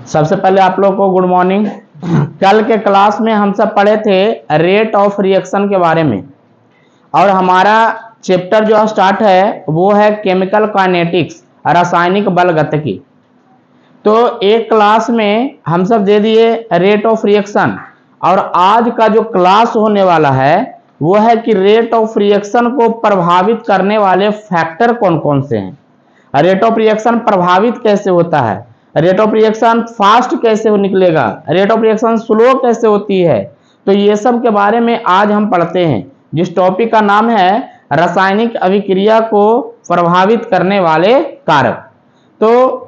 सबसे पहले आप लोग को गुड मॉर्निंग। कल के क्लास में हम सब पढ़े थे रेट ऑफ रिएक्शन के बारे में, और हमारा चैप्टर जो स्टार्ट है वो है केमिकल काइनेटिक्स, रासायनिक बल गतिकी। तो एक क्लास में हम सब दे दिए रेट ऑफ रिएक्शन, और आज का जो क्लास होने वाला है वो है कि रेट ऑफ रिएक्शन को प्रभावित करने वाले फैक्टर कौन कौन से हैं, रेट ऑफ रिएक्शन प्रभावित कैसे होता है, रेट ऑफ रिएक्शन फास्ट कैसे निकलेगा, रेट ऑफ रिएक्शन स्लो कैसे होती है। तो ये सब के बारे में आज हम पढ़ते हैं, जिस टॉपिक का नाम है रासायनिक अभिक्रिया को प्रभावित करने वाले कारक। तो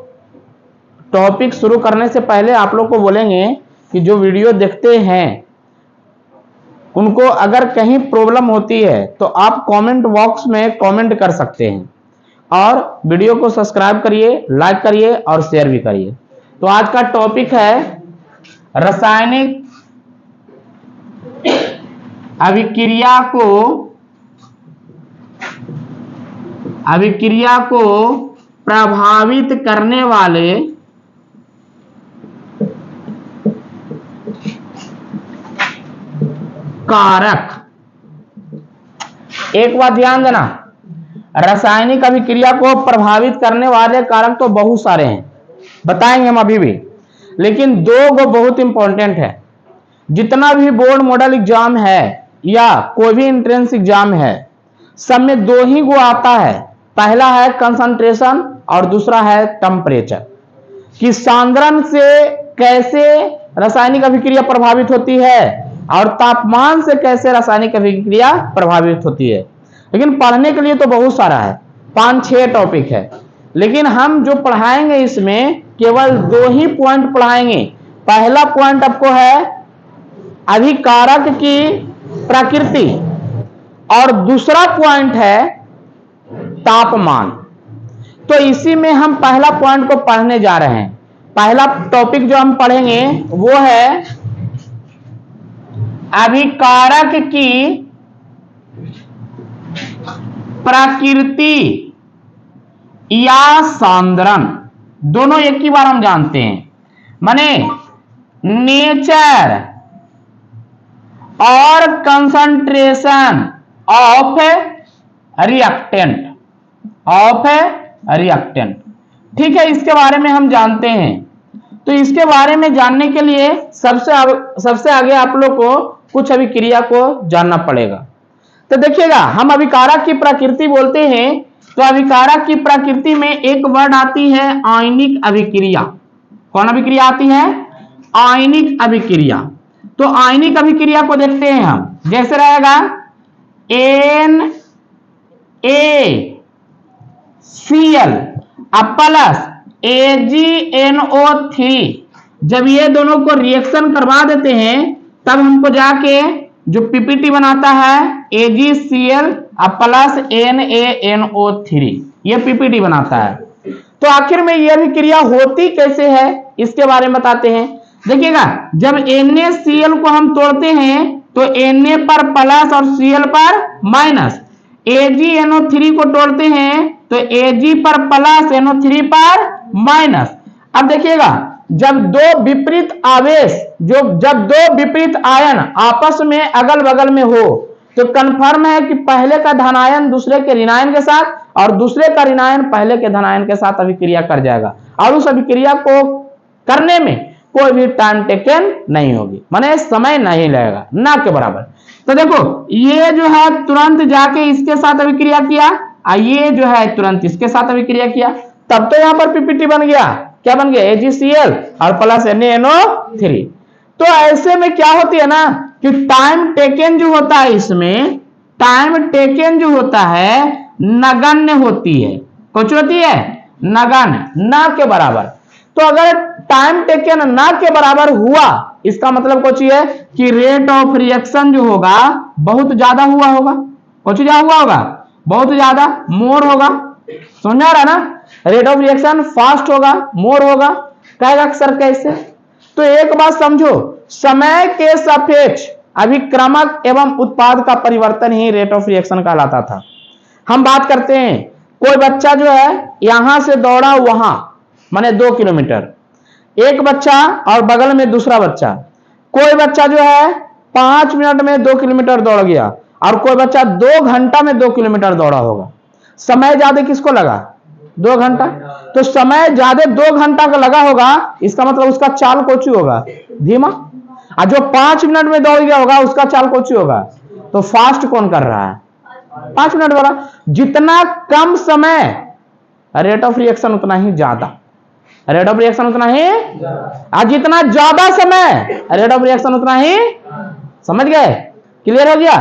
टॉपिक शुरू करने से पहले आप लोग को बोलेंगे कि जो वीडियो देखते हैं उनको अगर कहीं प्रॉब्लम होती है तो आप कमेंट बॉक्स में कमेंट कर सकते हैं, और वीडियो को सब्सक्राइब करिए, लाइक करिए और शेयर भी करिए। तो आज का टॉपिक है रासायनिक अभिक्रिया को प्रभावित करने वाले कारक। एक बात ध्यान देना, रासायनिक अभिक्रिया को प्रभावित करने वाले कारक तो बहुत सारे हैं, बताएंगे हम अभी भी, लेकिन दो को बहुत इंपॉर्टेंट है। जितना भी बोर्ड मॉडल एग्जाम है या कोई भी एंट्रेंस एग्जाम है, सब में दो ही गो आता है। पहला है कंसंट्रेशन और दूसरा है टेम्परेचर, कि सांद्रण से कैसे रासायनिक अभिक्रिया प्रभावित होती है और तापमान से कैसे रासायनिक अभिक्रिया प्रभावित होती है। लेकिन पढ़ने के लिए तो बहुत सारा है, 5-6 टॉपिक है, लेकिन हम जो पढ़ाएंगे इसमें केवल दो ही पॉइंट पढ़ाएंगे। पहला पॉइंट आपको है अभिकारक की प्रकृति, और दूसरा पॉइंट है तापमान। तो इसी में हम पहला पॉइंट को पढ़ने जा रहे हैं। पहला टॉपिक जो हम पढ़ेंगे वो है अभिकारक की प्रकृति या सांद्रण। दोनों एक ही बार हम जानते हैं, माने नेचर और कंसंट्रेशन ऑफ रिएक्टेंट। ठीक है, इसके बारे में हम जानते हैं। तो इसके बारे में जानने के लिए सबसे आगे आप लोग को कुछ अभिक्रिया को जानना पड़ेगा। तो देखिएगा, हम अभिकारक की प्रकृति बोलते हैं, तो अभिकारक की प्रकृति में एक वर्ड आती है आयनिक अभिक्रिया। कौन अभिक्रिया आती है? आयनिक अभिक्रिया। तो आयनिक अभिक्रिया को देखते हैं हम, जैसे रहेगा NaCl प्लस AgNO3। जब ये दोनों को रिएक्शन करवा देते हैं तब हमको जाके जो पीपीटी बनाता है AgCl प्लस NaNO3, ये पीपीटी बनाता है। तो आखिर में यह अभिक्रिया होती कैसे है इसके बारे में बताते हैं। देखिएगा, जब NaCl को हम तोड़ते हैं तो Na पर प्लस और Cl पर माइनस, AgNO3 को तोड़ते हैं तो Ag पर प्लस NO3 पर माइनस। अब देखिएगा, जब दो विपरीत आवेश जब दो विपरीत आयन आपस में अगल बगल में हो तो कंफर्म है कि पहले का धनायन दूसरे के ऋणायन के साथ और दूसरे का ऋणायन पहले के धनायन के साथ अभिक्रिया कर जाएगा, और उस अभिक्रिया को करने में कोई भी टाइम टेकन नहीं होगी, माने समय नहीं लगेगा, ना के बराबर। तो देखो, ये जो है तुरंत जाके इसके साथ अभिक्रिया किया, ये जो है तुरंत इसके साथ अभिक्रिया किया, तब तो यहां पर पीपीटी बन गया। क्या बन गया? AgCl और प्लस NaNO3। तो ऐसे में क्या होती है ना कि टाइम टेकन जो होता है, इसमें टाइम टेकन जो होता है नगण्य होती है। कुछ होती है नगण्य, ना के बराबर। तो अगर टाइम टेकन ना के बराबर हुआ, इसका मतलब कुछ है कि रेट ऑफ रिएक्शन जो होगा बहुत ज्यादा हुआ होगा। कुछ क्या हुआ होगा? बहुत ज्यादा, मोर होगा। समझ आ रहा ना? रेट ऑफ रिएक्शन फास्ट होगा, मोर होगा। कहेगा सर कैसे? तो एक बात समझो, समय के सापेक्ष अभिक्रमक एवं उत्पाद का परिवर्तन ही रेट ऑफ रिएक्शन कहलाता था। हम बात करते हैं, कोई बच्चा जो है यहां से दौड़ा वहां, माने 2 किलोमीटर, एक बच्चा और बगल में दूसरा बच्चा, कोई बच्चा जो है 5 मिनट में 2 किलोमीटर दौड़ गया और कोई बच्चा 2 घंटा में 2 किलोमीटर दौड़ा होगा। समय ज्यादा किसको लगा? 2 घंटा। तो समय ज्यादा 2 घंटा का लगा होगा, इसका मतलब उसका चाल कोची होगा? धीमा। और जो 5 मिनट में दौड़ गया होगा उसका चाल कोची होगा? तो फास्ट कौन कर रहा है? 5 मिनट वाला। जितना कम समय रेट ऑफ रिएक्शन उतना ही ज्यादा, रेट ऑफ रिएक्शन उतना ही, और जितना ज्यादा समय रेट ऑफ रिएक्शन उतना ही। समझ गए? क्लियर हो गया?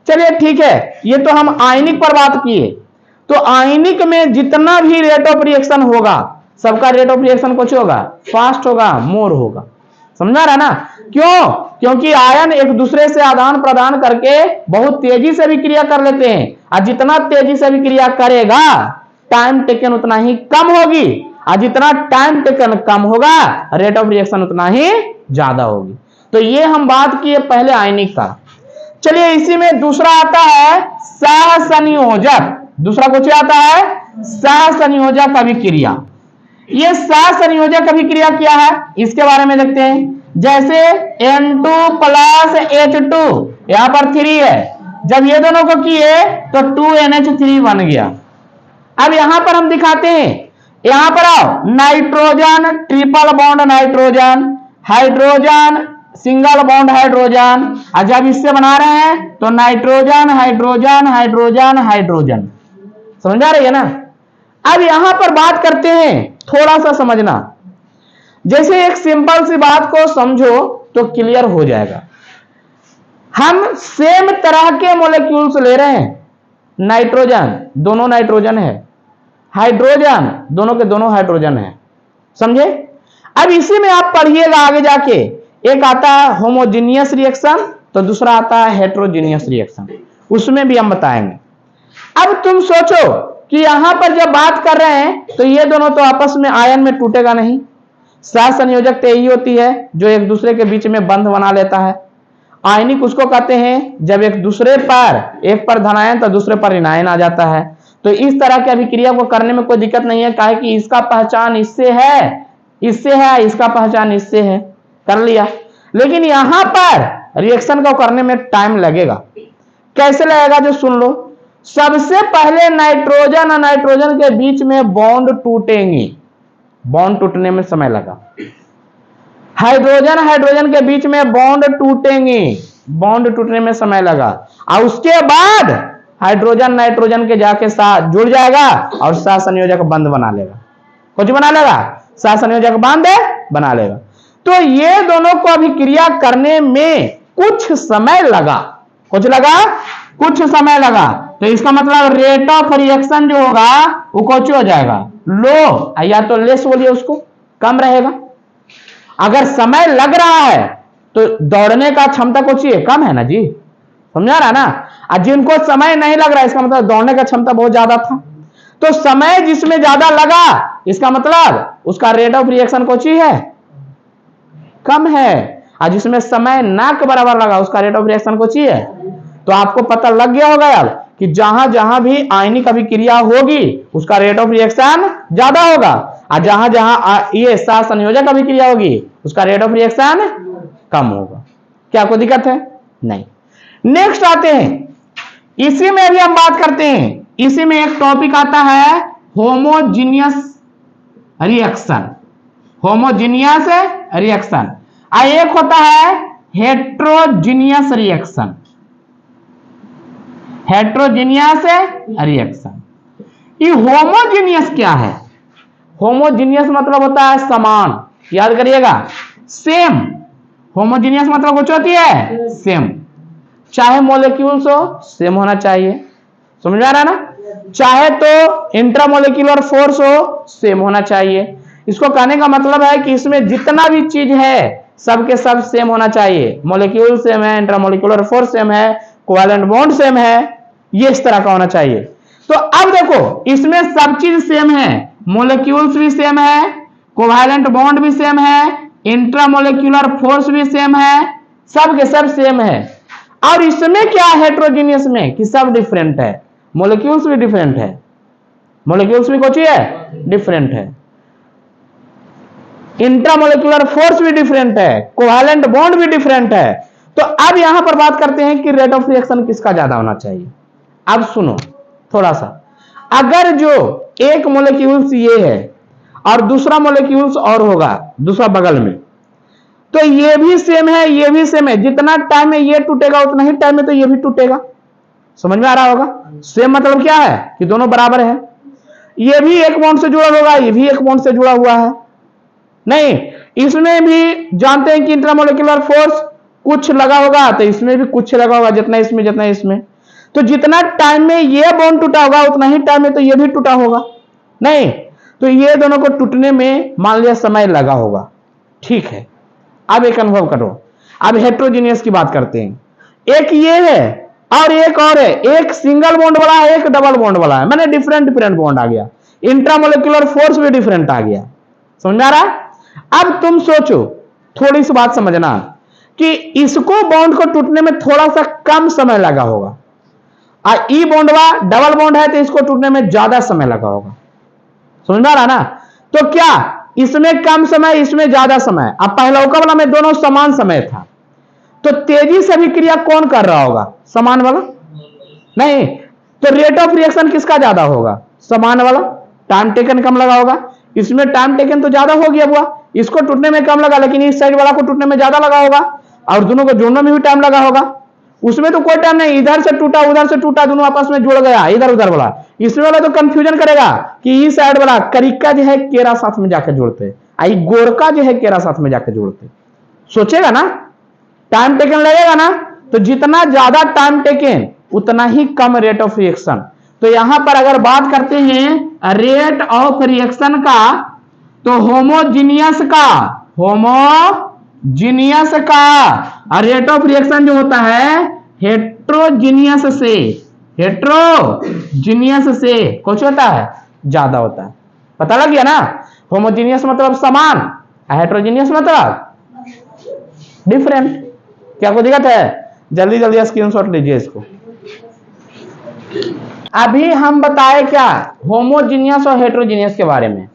चलिए ठीक है, ये तो हम आयनिक पर बात किए। तो आयनिक में जितना भी रेट ऑफ रिएक्शन होगा सबका रेट ऑफ रिएक्शन कुछ होगा? फास्ट होगा, मोर होगा। समझा रहा ना? क्यों? क्योंकि आयन एक दूसरे से आदान प्रदान करके बहुत तेजी से भी क्रिया कर लेते हैं, और जितना तेजी से भी क्रिया करेगा टाइम टेकन उतना ही कम होगी, और जितना टाइम टेकन कम होगा रेट ऑफ रिएक्शन उतना ही ज्यादा होगी। तो ये हम बात किए पहले आयनिक का। चलिए इसी में दूसरा आता है सहसंयोजक। दूसरा कुछ आता है सहसंयोजक अभिक्रिया। ये सहसंयोजक अभिक्रिया क्या है इसके बारे में देखते हैं। जैसे N2 प्लस H2, यहां पर 3 है, जब ये दोनों को किए तो 2NH3 बन गया। अब यहां पर हम दिखाते हैं, यहां पर आओ, nitrogen triple bond nitrogen, hydrogen single bond hydrogen, और जब इससे बना रहे हैं तो नाइट्रोजन हाइड्रोजन हाइड्रोजन हाइड्रोजन। समझा रही है ना? अब यहां पर बात करते हैं, थोड़ा सा समझना। जैसे एक सिंपल सी बात को समझो तो क्लियर हो जाएगा। हम सेम तरह के मॉलिक्यूल्स ले रहे हैं, नाइट्रोजन दोनों नाइट्रोजन है, हाइड्रोजन दोनों के दोनों हाइड्रोजन है। समझे? अब इसी में आप पढ़िएगा आगे जाके, एक आता है होमोजीनियस रिएक्शन तो दूसरा आता है हेट्रोजीनियस रिएक्शन, उसमें भी हम बताएंगे। अब तुम सोचो कि यहां पर जब बात कर रहे हैं तो ये दोनों तो आपस में आयन में टूटेगा नहीं। सहसंयोजक तो यही होती है जो एक दूसरे के बीच में बंध बना लेता है। आयनिक उसको कहते हैं जब एक दूसरे पर, एक पर धनायन तो दूसरे पर ऋणायन आ जाता है। तो इस तरह की अभिक्रिया को करने में कोई दिक्कत नहीं है, काहे कि इसका पहचान इससे है, इससे है, इसका पहचान इससे है, कर लिया। लेकिन यहां पर रिएक्शन को करने में टाइम लगेगा। कैसे लगेगा जो सुन लो। सबसे पहले नाइट्रोजन और नाइट्रोजन के बीच में बॉन्ड टूटेंगी, बॉन्ड टूटने में समय लगा। हाइड्रोजन हाइड्रोजन के बीच में बॉन्ड टूटेंगी, बॉन्ड टूटने में समय लगा, और उसके बाद हाइड्रोजन नाइट्रोजन के जाके साथ जुड़ जाएगा और सहसंयोजक बंध बना लेगा। कुछ बना लेगा, सहसंयोजक बंध बना लेगा। तो ये दोनों को अभिक्रिया करने में कुछ समय लगा, कुछ लगा, कुछ समय लगा। तो इसका मतलब रेट ऑफ रिएक्शन जो होगा वो कुछ हो जाएगा, लो, या तो लेस बोलिए उसको, कम रहेगा। अगर समय लग रहा है तो दौड़ने का क्षमता कुछ ही है, कम है ना जी। समझा रहा ना? और जिनको समय नहीं लग रहा है इसका मतलब दौड़ने का क्षमता बहुत ज्यादा था। तो समय जिसमें ज्यादा लगा इसका मतलब उसका रेट ऑफ रिएक्शन कुछ ही है, कम है। और जिसमें समय ना के बराबर लगा उसका रेट ऑफ रिएक्शन कुछ ही है। तो आपको पता लग गया होगा यार कि जहां जहां भी आयनिक अभिक्रिया होगी उसका रेट ऑफ रिएक्शन ज्यादा होगा, और जहां जहां ये सहसंयोजक अभिक्रिया होगी उसका रेट ऑफ रिएक्शन कम होगा। क्या कोई दिक्कत है? नहीं। नेक्स्ट आते हैं, इसी में भी हम बात करते हैं। इसी में एक टॉपिक आता है होमोजीनियस रिएक्शन, होमोजीनियस रिएक्शन, और एक होता है हेट्रोजीनियस रिएक्शन, हेट्रोजीनियस रिएक्शन। ये होमोजीनियस क्या है? होमोजीनियस मतलब होता है समान, याद करिएगा, सेम। होमोजीनियस मतलब कुछ होती है सेम, चाहे मॉलिक्यूल्स हो सेम होना चाहिए। समझ आ रहा है ना? चाहे तो इंट्रामोलिक्यूलर फोर्स हो सेम होना चाहिए। इसको कहने का मतलब है कि इसमें जितना भी चीज है सबके सब सेम होना चाहिए। मॉलिक्यूल सेम है, इंट्रामोलिक्यूलर फोर्स सेम है, कोवैलेंट बॉन्ड सेम है, ये इस तरह का होना चाहिए। तो अब देखो इसमें सब चीज सेम है, मॉलिक्यूल्स भी सेम है, कोवैलेंट बॉन्ड भी सेम है, इंट्रामोलिक्यूलर फोर्स भी सेम है, सब के सब सेम है। और इसमें क्या है हेट्रोजीनियस में कि सब डिफरेंट है, मॉलिक्यूल्स भी डिफरेंट है, मॉलिक्यूल्स भी कुछ है डिफरेंट है। इंट्रामोलिकुलर फोर्स भी डिफरेंट है, कोवैलेंट बॉन्ड भी डिफरेंट है। तो अब यहां पर बात करते हैं कि रेट ऑफ रिएक्शन किसका ज्यादा होना चाहिए। अब सुनो थोड़ा सा, अगर जो एक मोलिक्यूल्स ये है और दूसरा मोलिक्यूल्स और होगा दूसरा बगल में, तो ये भी सेम है ये भी सेम है, जितना टाइम में ये टूटेगा उतना ही टाइम में तो ये भी टूटेगा। समझ में आ रहा होगा? सेम मतलब क्या है कि दोनों बराबर है। ये भी एक बॉन्ड से जुड़ा होगा, ये भी एक बॉन्ड से जुड़ा हुआ है। नहीं, इसमें भी जानते हैं कि इंट्रामोलिकुलर फोर्स कुछ लगा होगा तो इसमें भी कुछ लगा होगा, जितना इसमें। तो जितना टाइम में ये बॉन्ड टूटा होगा उतना ही टाइम में तो ये भी टूटा होगा। नहीं, तो ये दोनों को टूटने में मान लिया समय लगा होगा। ठीक है, अब एक अनुभव करो। अब हेट्रोजीनियस की बात करते हैं। एक ये है और एक और है, एक सिंगल बॉन्ड वाला है एक डबल बॉन्ड वाला है, मैंने डिफरेंट बॉन्ड आ गया, इंट्रामोलिकुलर फोर्स भी डिफरेंट आ गया। समझ आ रहा? अब तुम सोचो, थोड़ी सी बात समझना कि इसको बॉन्ड को टूटने में थोड़ा सा कम समय लगा होगा, और ई बॉन्ड वा डबल बॉन्ड है तो इसको टूटने में ज्यादा समय लगा होगा। समझ में आ रहा ना? तो क्या इसमें कम समय इसमें ज्यादा समय? अब पहला वाला में दोनों समान समय था, तो तेजी से अभिक्रिया कौन कर रहा होगा? समान वाला। नहीं, तो रेट ऑफ रिएक्शन किसका ज्यादा होगा? समान वाला। टाइम टेकन कम लगा होगा, इसमें टाइम टेकन तो ज्यादा हो गया हुआ, इसको टूटने में कम लगा, लेकिन इस साइड वाला को टूटने में ज्यादा लगा होगा, और दोनों को जोड़ने में भी टाइम लगा होगा। उसमें तो कोई टाइम नहीं, इधर से टूटा उधर से टूटा, दोनों आपस में जुड़ गया, इधर उधर वाला। इसमें वाला तो कंफ्यूजन करेगा कि इस साइड वाला करिका जो है केरा साथ में जाकर जोड़ते, आई गोरका जो है केरा साथ में जाकर जोड़ते। सोचेगा ना, टाइम टेकन लगेगा ना, तो जितना ज्यादा टाइम टेकन उतना ही कम रेट ऑफ रिएक्शन। तो यहां पर अगर बात करते हैं रेट ऑफ रिएक्शन का, तो होमोजीनियस का रेट ऑफ रिएक्शन जो होता है हेट्रोजीनियस से कुछ होता है ज्यादा होता है। पता लग गया ना? होमोजीनियस मतलब समान, हेट्रोजीनियस मतलब डिफरेंट। क्या कोई दिक्कत है? जल्दी स्क्रीनशॉट लीजिए इसको। अभी हम बताए क्या होमोजीनियस और हेट्रोजीनियस के बारे में।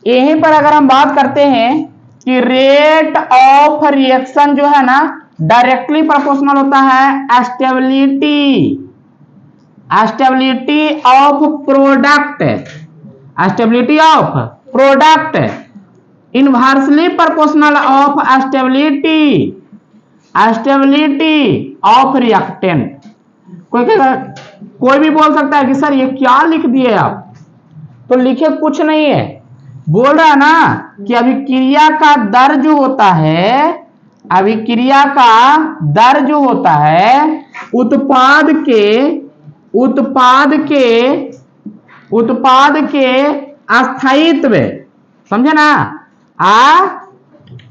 यहीं पर अगर हम बात करते हैं कि रेट ऑफ रिएक्शन जो है ना डायरेक्टली प्रोपोर्शनल होता है stability of product inversely proportional of stability of reactant. कोई भी बोल सकता है कि सर ये क्या लिख दिए आप, तो लिखे कुछ नहीं है, बोल रहा है ना कि अभिक्रिया का दर जो होता है उत्पाद के अस्थायित्व, समझे ना,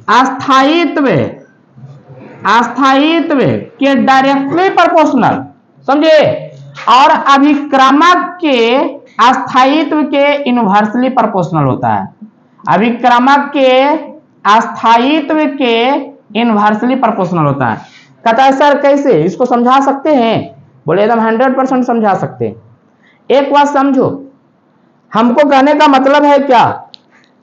अस्थायित्व के डायरेक्टली प्रोपोर्शनल, समझे, और अभिक्रामक के अस्थायित्व के इनवर्सली प्रोपोर्शनल होता है। अभिक्रामक के अस्थायित्व के इनवर्सली प्रोपोर्शनल होता है। कहता है सर कैसे, इसको समझा सकते हैं? बोले एकदम 100% समझा सकते हैं। एक बात समझो, हमको कहने का मतलब है क्या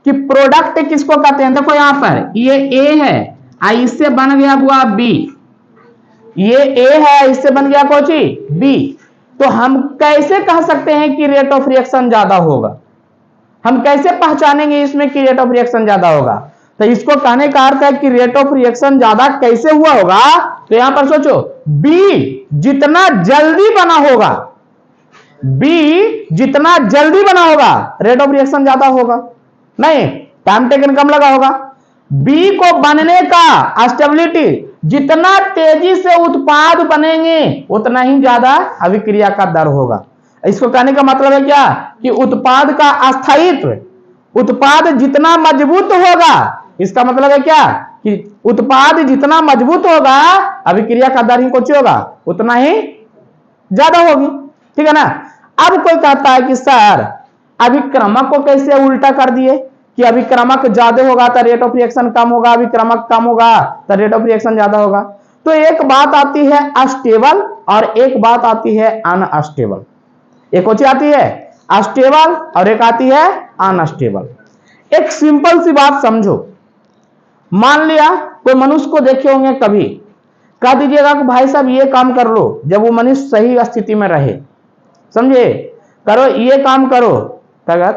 कि प्रोडक्ट किसको कहते हैं? देखो यहां पर ये ए है, इससे बन गया हुआ बी, ये ए है इससे बन गया कौन सी बी। तो हम कैसे कह सकते हैं कि रेट ऑफ रिएक्शन ज्यादा होगा? हम कैसे पहचानेंगे इसमें कि रेट ऑफ रिएक्शन ज्यादा होगा? तो इसको कहने का अर्थ है कि रेट ऑफ रिएक्शन ज्यादा कैसे हुआ होगा। तो यहां पर सोचो, बी जितना जल्दी बना होगा रेट ऑफ रिएक्शन ज्यादा होगा। नहीं, टाइम टेकन कम लगा होगा। बी को बनने का स्टेबिलिटी, जितना तेजी से उत्पाद बनेंगे उतना ही ज्यादा अभिक्रिया का दर होगा। इसको कहने का मतलब है क्या कि उत्पाद का अस्थायित्व, उत्पाद जितना मजबूत होगा, इसका मतलब है क्या कि उत्पाद जितना मजबूत होगा अभिक्रिया का दर ही कुछ होगा उतना ही ज्यादा होगी। ठीक है ना? अब कोई कहता है कि सर अभिक्रमक को कैसे उल्टा कर दिए कि अभिक्रमक ज्यादा होगा तो रेट ऑफ रिएक्शन कम होगा, अभिक्रमक कम होगा तो रेट ऑफ रिएक्शन ज्यादा होगा। तो एक बात आती है अस्टेबल और एक बात आती है अनस्टेबल। एक कौन सी आती है? अस्टेबल और एक आती है अनस्टेबल। एक सिंपल सी बात समझो, मान लिया कोई मनुष्य को देखे होंगे कभी, कह दीजिएगा कि भाई साहब ये काम कर लो, जब वो मनुष्य सही स्थिति में रहे, समझे, करो ये काम करो, कहेगा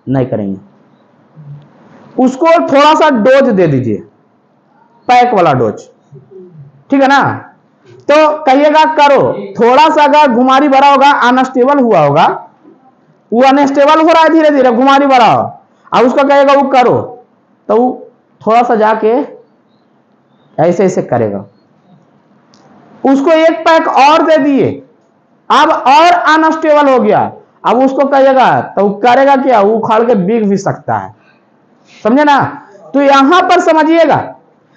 नहीं करेंगे। उसको थोड़ा सा डोज दे दीजिए, पैक वाला डोज, ठीक है ना, तो कहिएगा करो, थोड़ा सा अगर घुमारी भरा होगा, अनस्टेबल हुआ होगा, वो अनस्टेबल हो रहा है धीरे धीरे, घुमारी भरा हो, अब उसको कहेगा वो करो, तो वो थोड़ा सा जाके ऐसे ऐसे करेगा। उसको एक पैक और दे दिए, अब और अनस्टेबल हो गया, अब उसको कहिएगा तो वो करेगा क्या, वो उखाड़ के बिक भी सकता है, समझे ना। तो यहां पर समझिएगा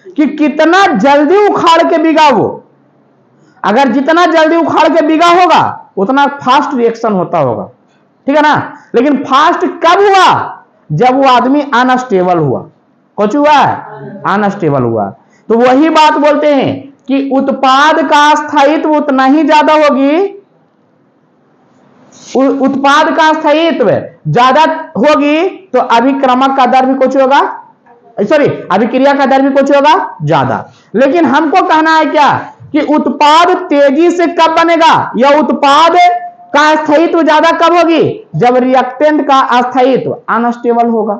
कि कितना जल्दी उखाड़ के बिगा वो, अगर जितना जल्दी उखाड़ के बिगा होगा उतना फास्ट रिएक्शन होता होगा, ठीक है ना। लेकिन फास्ट कब हुआ, जब वो आदमी अनस्टेबल हुआ, कुछ हुआ अनस्टेबल हुआ। तो वही बात बोलते हैं कि उत्पाद का स्थायित्व उतना ही ज्यादा होगी, उत्पाद का स्थायित्व ज्यादा होगी तो अभिक्रमक का दर भी कुछ होगा, सॉरी अभिक्रिया का दर भी कुछ होगा ज्यादा। लेकिन हमको कहना है क्या कि उत्पाद तेजी से कब बनेगा, या उत्पाद का स्थायित्व ज्यादा कब होगी, जब रिएक्टेंट का स्थायित्व अनस्टेबल होगा,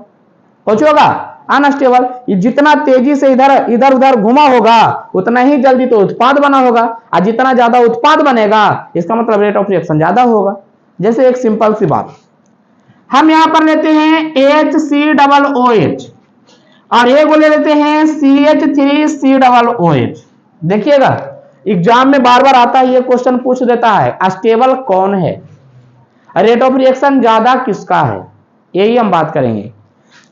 कुछ होगा अनस्टेबल। जितना तेजी से इधर इधर उधर घुमा होगा उतना ही जल्दी तो उत्पाद बना होगा, और जितना ज्यादा उत्पाद बनेगा इसका मतलब रेट ऑफ रिएक्शन ज्यादा होगा। जैसे एक सिंपल सी बात, हम यहां पर लेते हैं HCOOH और ये को ले लेते हैं CH3COOH। देखिएगा एग्जाम में बार बार आता है, ये क्वेश्चन पूछ देता है अस्टेबल कौन है, रेट ऑफ रिएक्शन ज्यादा किसका है, यही हम बात करेंगे।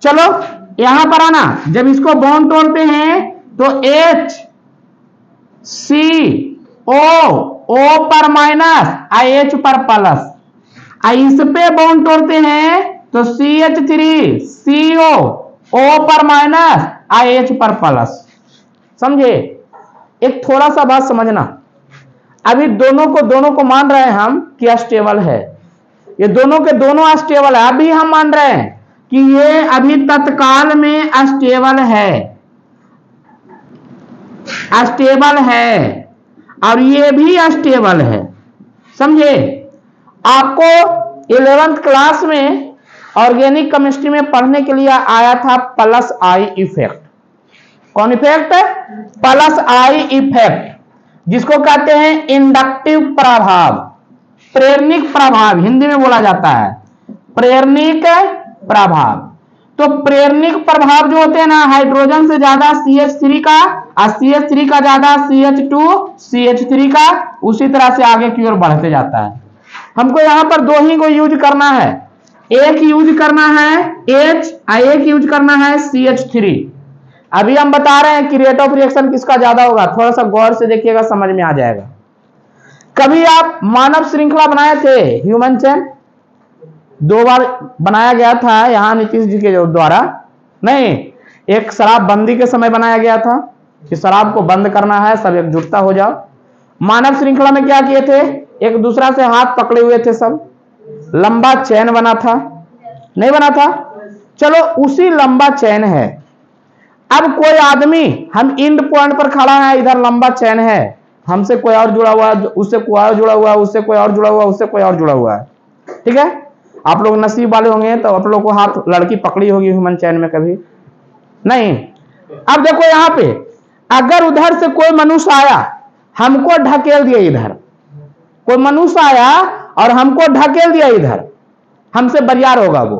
चलो यहां पर आना, जब इसको बॉन्ड तोड़ते हैं तो HCO पर माइनस H पर प्लस, इस पे बॉन्ड तोड़ते हैं तो CH3CO O पर माइनस H पर प्लस, समझे। एक थोड़ा सा बात समझना, अभी दोनों को मान रहे हैं हम कि अस्टेबल है, ये दोनों के दोनों अस्टेबल है, अभी हम मान रहे हैं कि ये अभी तत्काल में अस्टेबल है, अस्टेबल है, और ये भी अस्टेबल है, समझे। आपको 11th क्लास में ऑर्गेनिक केमिस्ट्री में पढ़ने के लिए आया था प्लस आई इफेक्ट। कौन इफेक्ट, प्लस आई इफेक्ट, जिसको कहते हैं इंडक्टिव प्रभाव, प्रेरणिक प्रभाव हिंदी में बोला जाता है, प्रेरणिक प्रभाव। तो प्रेरणिक प्रभाव जो होते हैं ना, हाइड्रोजन से ज्यादा CH3 का और CH3 का ज्यादा CH2 CH3 का, उसी तरह से आगे की ओर बढ़ते जाता है। हमको यहां पर दो ही को यूज करना है, एक यूज करना है H और एक यूज करना है CH3। अभी हम बता रहे हैं कि रेट ऑफ रिएक्शन किसका ज्यादा होगा, थोड़ा सा गौर से देखिएगा, समझ में आ जाएगा। कभी आप मानव श्रृंखला बनाए थे, ह्यूमन चेन 2 बार बनाया गया था यहां नीतीश जी के द्वारा, नहीं, एक शराब बंदी के समय बनाया गया था कि शराब को बंद करना है, सब एकजुटता हो जाओ। मानव श्रृंखला में क्या किए थे, एक दूसरा से हाथ पकड़े हुए थे सब, लंबा चैन बना था, नहीं बना था, चलो उसी लंबा चैन है। अब कोई आदमी, हम इंड पॉइंट पर खड़ा है, इधर लंबा चैन है, हमसे कोई और जुड़ा हुआ है, उससे कोई और जुड़ा हुआ है, उससे कोई और जुड़ा हुआ है, उससे कोई और जुड़ा हुआ है, ठीक है। आप लोग नसीब वाले होंगे तो आप लोग को हाथ लड़की पकड़ी होगी ह्यूमन चैन में, कभी नहीं। अब देखो यहां पे अगर उधर से कोई मनुष्य आया, हमको ढकेल दिया, इधर कोई मनुष्य आया और हमको ढकेल दिया, इधर हमसे बरियार होगा वो,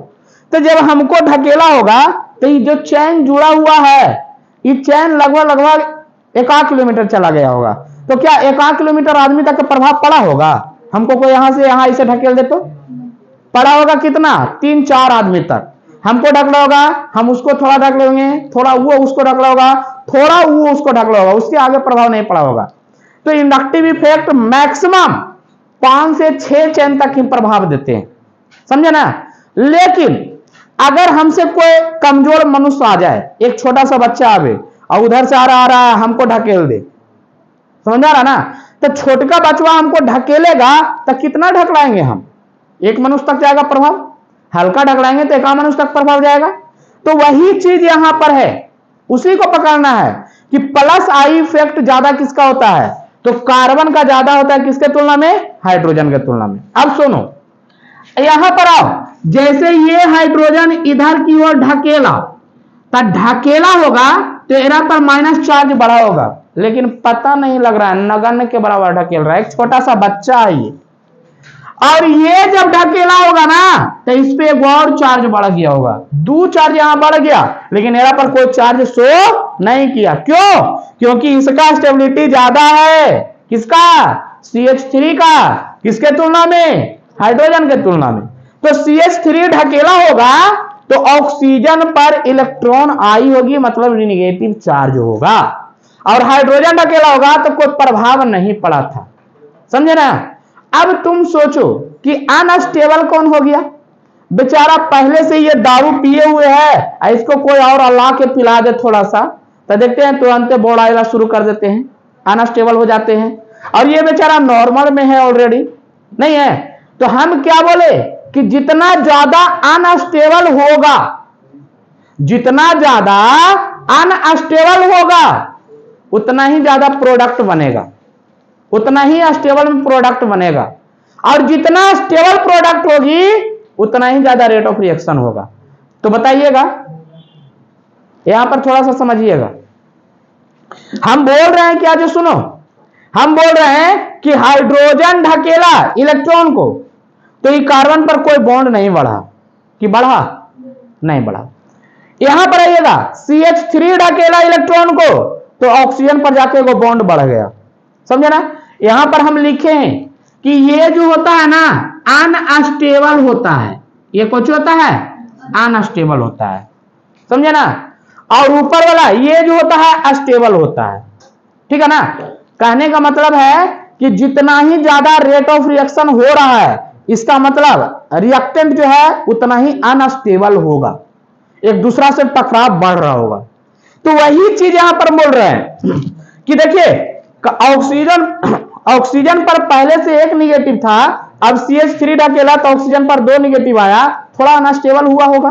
तो जब हमको ढकेला होगा तो ये जो चैन जुड़ा हुआ है, ये चैन लगभग 1 किलोमीटर चला गया होगा, तो क्या 1 किलोमीटर आदमी तक का प्रभाव पड़ा होगा। हमको कोई यहां से यहां इसे ढकेल दे तो पड़ा होगा कितना, 3-4 आदमी तक हमको ढकला होगा, हम उसको थोड़ा ढक लेंगे, थोड़ा वो उसको ढकला होगा, थोड़ा वो उसको ढकला होगा, उसके आगे प्रभाव नहीं पड़ा होगा। तो इंडक्टिव इफेक्ट मैक्सिमम 5 से 6 चैन तक ही प्रभाव देते हैं, समझे ना। लेकिन अगर हमसे कोई कमजोर मनुष्य आ जाए, एक छोटा सा बच्चा आवे और उधर से आ रहा है हमको ढकेल दे, समझ आ रहा ना, तो छोटका बचवा हमको ढकेलेगा तो कितना ढकलाएंगे हम, 1 मनुष्य तक जाएगा प्रभाव, हल्का ढकलाएंगे तो 1 मनुष्य तक प्रभाव जाएगा। तो वही चीज यहां पर है, उसी को पकड़ना है कि प्लस आई इफेक्ट ज्यादा किसका होता है, तो कार्बन का ज्यादा होता है किसके तुलना में, हाइड्रोजन के तुलना में। अब सुनो यहां पर आओ, जैसे ये हाइड्रोजन इधर की ओर ढकेला, तो ढकेला होगा तो यहाँ पर माइनस चार्ज बढ़ा होगा, लेकिन पता नहीं लग रहा है, नगण्य के बराबर ढकेल रहा है, एक छोटा सा बच्चा है ये। और ये जब ढकेला होगा ना तो इस पे एक और चार्ज बढ़ गया होगा, दो चार्ज यहां बढ़ गया, लेकिन यहाँ पर कोई चार्ज शो नहीं किया। क्यों? क्योंकि इसका स्टेबिलिटी ज्यादा है, किसका, CH3 का, किसके तुलना में, हाइड्रोजन के तुलना में। तो CH3 ढकेला होगा तो ऑक्सीजन पर इलेक्ट्रॉन आई होगी, मतलब नेगेटिव चार्ज होगा, और हाइड्रोजन ढकेला होगा तो कोई प्रभाव नहीं पड़ा था, समझे ना। अब तुम सोचो कि अनस्टेबल कौन हो गया, बेचारा पहले से ये दारू पिए हुए है, इसको कोई और अल्लाह के पिला दे थोड़ा सा, तो देखते हैं तुरंत बोर्ड आएगा शुरू कर देते हैं, अनस्टेबल हो जाते हैं। और ये बेचारा नॉर्मल में है ऑलरेडी, नहीं है, तो हम क्या बोले कि जितना ज्यादा अनस्टेबल होगा, जितना ज्यादा अनस्टेबल होगा उतना ही ज्यादा प्रोडक्ट बनेगा, उतना ही स्टेबल प्रोडक्ट बनेगा, और जितना स्टेबल प्रोडक्ट होगी उतना ही ज्यादा रेट ऑफ रिएक्शन होगा। तो बताइएगा, यहां पर थोड़ा सा समझिएगा, हम बोल रहे हैं क्या, जो सुनो, हम बोल रहे हैं कि हाइड्रोजन ढकेला इलेक्ट्रॉन को, तो ये कार्बन पर कोई बॉन्ड नहीं बढ़ा, कि बढ़ा, नहीं बढ़ा। यहां पर आइएगा, CH3 ढकेला इलेक्ट्रॉन को, तो ऑक्सीजन पर जाके वो बॉन्ड बढ़ गया, समझे ना। यहां पर हम लिखे हैं कि ये जो होता है ना अनस्टेबल होता है, ये कुछ होता है अनस्टेबल होता है, समझे ना। और ऊपर वाला ये जो होता है स्टेबल होता है, ठीक है ना। कहने का मतलब है कि जितना ही ज्यादा रेट ऑफ रिएक्शन हो रहा है, इसका मतलब रिएक्टेंट जो है उतना ही अनस्टेबल होगा, एक दूसरा से टकराव बढ़ रहा होगा। तो वही चीज यहां पर बोल रहे हैं कि देखिए ऑक्सीजन पर पहले से एक निगेटिव था, अब CH3 ढकेला तो ऑक्सीजन पर दो निगेटिव आया, थोड़ा अनस्टेबल हुआ होगा,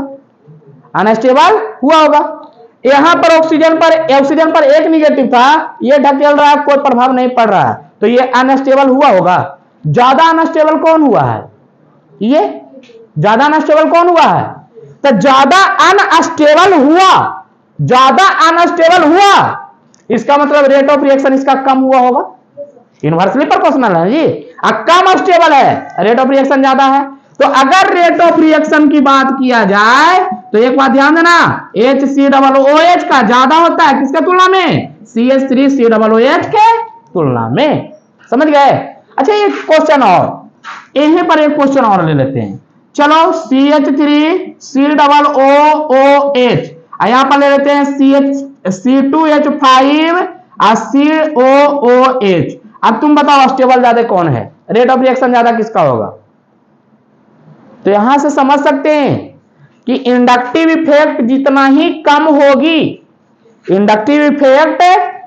अनस्टेबल हुआ होगा। यहां पर ऑक्सीजन पर एक निगेटिव था, ये ढकेल रहा है, कोई प्रभाव नहीं पड़ रहा है, तो ये अनस्टेबल हुआ होगा। ज्यादा अनस्टेबल कौन हुआ है, ये ज्यादा अनस्टेबल कौन हुआ है, तो ज्यादा अनस्टेबल हुआ, इसका मतलब रेट ऑफ रिएक्शन इसका कम हुआ होगा, इनवर्सली प्रोपोर्शनल है जी। कम स्टेबल है, रेट ऑफ रिएक्शन ज्यादा है। तो अगर रेट ऑफ रिएक्शन की बात किया जाए तो एक बात ध्यान देना, HCOOH का ज्यादा होता है किसके तुलना में, CH3COOH के तुलना में, समझ गए। अच्छा ये क्वेश्चन और, यहीं पर एक क्वेश्चन और ले लेते हैं, चलो CH3COOH, यहां पर ले लेते हैं C2H5 और COOH। अब तुम बताओ स्टेबल ज्यादा कौन है, रेट ऑफ रिएक्शन ज्यादा किसका होगा। तो यहां से समझ सकते हैं कि इंडक्टिव इफेक्ट जितना ही कम होगी, इंडक्टिव इफेक्ट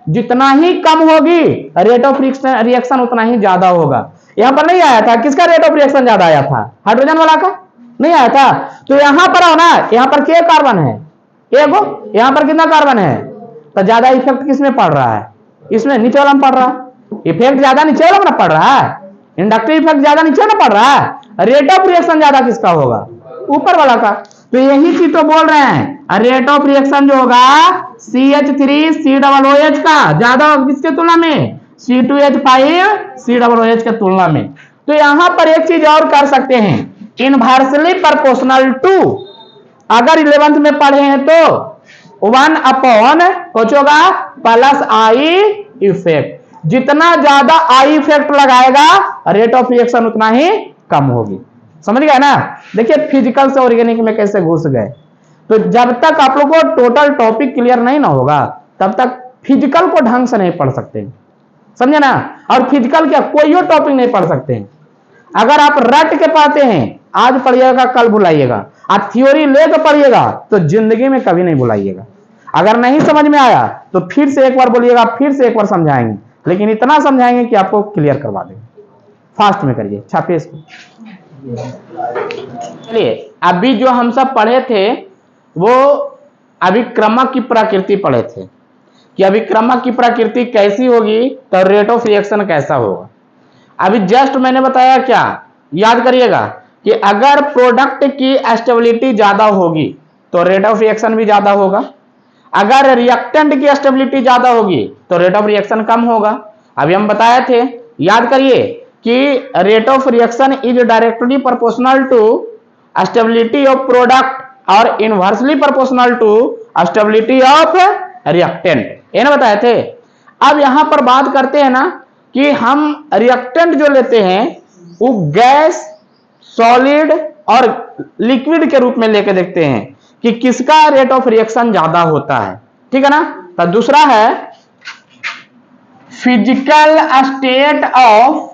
जितना ही कम होगी, रेट ऑफ रिएक्शन उतना ही ज्यादा होगा। यहां पर नहीं आया था किसका रेट ऑफ रिएक्शन ज्यादा आया था, हाइड्रोजन वाला का नहीं आया था। तो यहां पर आओ ना, यहां पर क्या कार्बन है, एगो, यहां पर कितना कार्बन है, तो ज्यादा इफेक्ट किसमें पड़ रहा है, इसमें नीचे वाला में पड़ रहा है, इफेक्ट ज्यादा नीचे वाला में पड़ रहा है, इंडक्टिव इफेक्ट ज्यादा नीचे ना पड़ रहा है, रेट ऑफ रिएक्शन ज्यादा किसका होगा, ऊपर वाला का। तो यही चीज तो बोल रहे हैं, रेट ऑफ रिएक्शन जो होगा CH3COOH का ज्यादा होगा किसके तुलना में, C2H5COOH के तुलना में। तो यहां पर एक चीज और कर सकते हैं, इनवर्सली प्रोपोर्शनल टू, अगर 11th में पढ़े हैं तो 1 कुछ होगा प्लस आई इफेक्ट, जितना ज्यादा आई इफेक्ट लगाएगा रेट ऑफ रिएक्शन उतना ही कम होगी, समझ गए ना। देखिए फिजिकल से ऑर्गेनिक में कैसे घुस गए। तो जब तक आप लोग को टोटल टॉपिक क्लियर नहीं ना होगा तब तक फिजिकल को ढंग से नहीं पढ़ सकते, समझे ना। और फिजिकल क्या कोई टॉपिक नहीं पढ़ सकते हैं, अगर आप रट के पढ़ते हैं आज पढ़िएगा कल भुलाइएगा, आप थ्योरी लेकर पढ़िएगा तो जिंदगी में कभी नहीं भुलाइएगा। अगर नहीं समझ में आया तो फिर से एक बार बोलिएगा, फिर से एक बार समझाएंगे, लेकिन इतना समझाएंगे कि आपको क्लियर करवा देंगे। फास्ट में करिए, छापिए इसको। चलिए अभी जो हम सब पढ़े थे वो अभिक्रमक की प्रकृति पढ़े थे कि अभिक्रमक की प्रकृति कैसी होगी तो रेट ऑफ रिएक्शन कैसा होगा। अभी जस्ट मैंने बताया क्या, याद करिएगा कि अगर प्रोडक्ट की स्टेबिलिटी ज्यादा होगी तो रेट ऑफ रिएक्शन भी ज्यादा होगा, अगर रिएक्टेंट की स्टेबिलिटी ज्यादा होगी तो रेट ऑफ रिएक्शन कम होगा। अभी हम बताए थे, याद करिए कि rate of reaction is directly proportional to stability of product और inversely proportional to stability of reactant, ये ना बताए थे। अब यहां पर बात करते हैं ना कि हम रिएक्टेंट जो लेते हैं वो गैस, सॉलिड और लिक्विड के रूप में लेके देखते हैं कि किसका रेट ऑफ रिएक्शन ज्यादा होता है, ठीक है ना। तो दूसरा है physical state of